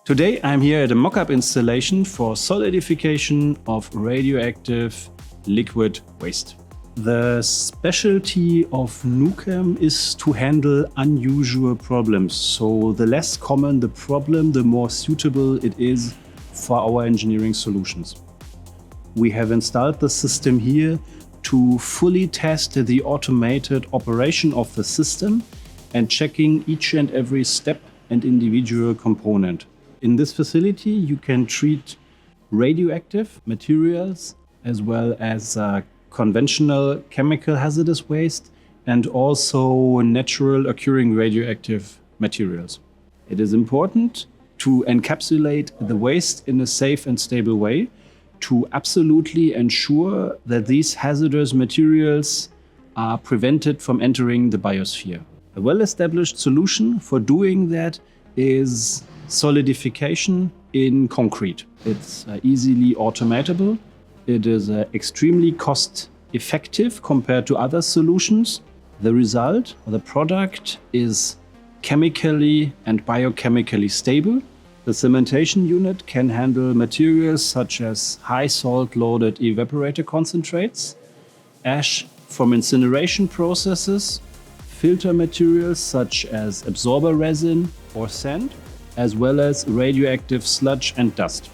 Today I'm here at a mock-up installation for solidification of radioactive liquid waste. The specialty of NUKEM is to handle unusual problems. So the less common the problem, the more suitable it is for our engineering solutions. We have installed the system here to fully test the automated operation of the system and checking each and every step and individual component. In this facility, you can treat radioactive materials as well as conventional chemical hazardous waste and also natural occurring radioactive materials. It is important to encapsulate the waste in a safe and stable way to absolutely ensure that these hazardous materials are prevented from entering the biosphere. A well-established solution for doing that is solidification in concrete. It's easily automatable. It is extremely cost-effective compared to other solutions. The result, or the product, is chemically and biochemically stable. The cementation unit can handle materials such as high salt-loaded evaporator concentrates, ash from incineration processes, filter materials such as absorber resin or sand, as well as radioactive sludge and dust.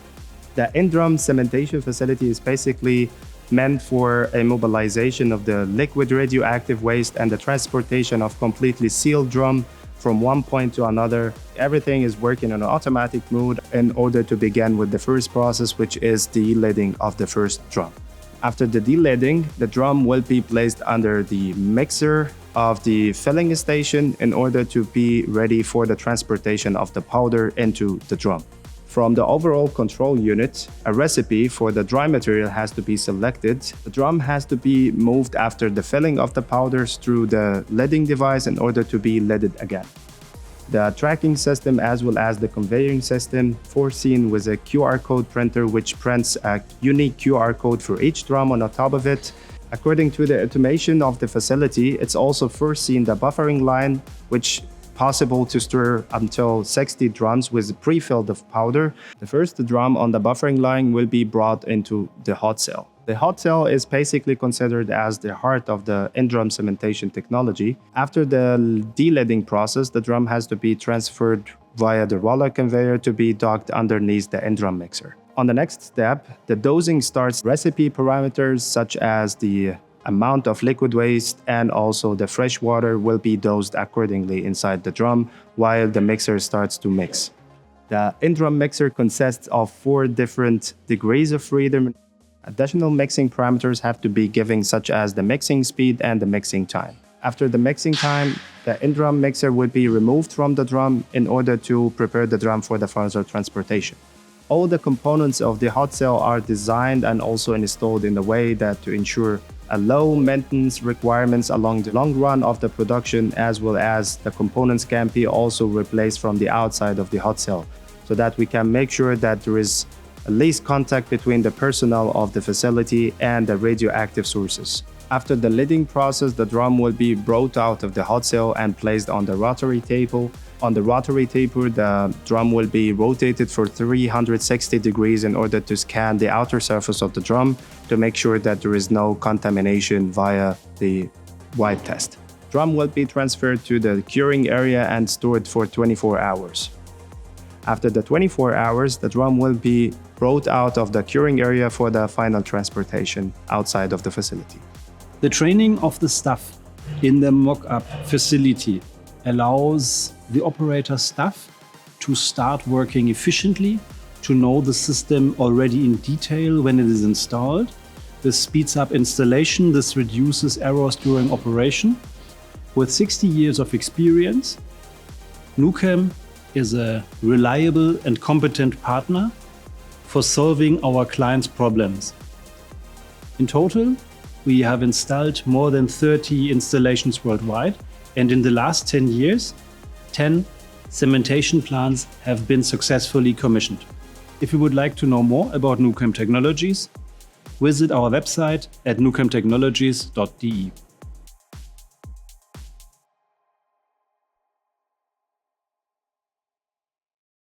The In-drum Cementation facility is basically meant for a mobilization of the liquid radioactive waste and the transportation of completely sealed drum from one point to another. Everything is working on an automatic mode in order to begin with the first process, which is the leading of the first drum. After the de-leading, the drum will be placed under the mixer of the filling station in order to be ready for the transportation of the powder into the drum. From the overall control unit, a recipe for the dry material has to be selected. The drum has to be moved after the filling of the powders through the leading device in order to be leaded again. The tracking system as well as the conveying system foreseen with a QR code printer which prints a unique QR code for each drum on the top of it. According to the automation of the facility, it's also foreseen the buffering line, which possible to store until 60 drums with pre-filled of powder. The first drum on the buffering line will be brought into the hot cell. The hot cell is basically considered as the heart of the In-drum Cementation technology. After the de-leading process, the drum has to be transferred via the roller conveyor to be docked underneath the In-drum mixer. On the next step, the dosing starts. Recipe parameters such as the amount of liquid waste and also the fresh water will be dosed accordingly inside the drum while the mixer starts to mix. The in-drum mixer consists of 4 different degrees of freedom. Additional mixing parameters have to be given, such as the mixing speed and the mixing time. After the mixing time, the in-drum mixer would be removed from the drum in order to prepare the drum for the further transportation. All the components of the hot cell are designed and also installed in a way that to ensure a low maintenance requirements along the long run of the production, as well as the components can be also replaced from the outside of the hot cell, so that we can make sure that there is at least contact between the personnel of the facility and the radioactive sources. After the leading process, the drum will be brought out of the hot cell and placed on the rotary table. On the rotary table, the drum will be rotated for 360 degrees in order to scan the outer surface of the drum to make sure that there is no contamination via the wipe test. Drum will be transferred to the curing area and stored for 24 hours. After the 24 hours, the drum will be brought out of the curing area for the final transportation outside of the facility. The training of the staff in the mock-up facility allows the operator staff to start working efficiently, to know the system already in detail when it is installed. This speeds up installation, this reduces errors during operation. With 60 years of experience, NUKEM is a reliable and competent partner for solving our clients' problems. In total, we have installed more than 30 installations worldwide, and in the last 10 years, 10 cementation plants have been successfully commissioned. If you would like to know more about NUKEM Technologies, visit our website at nukemtechnologies.de.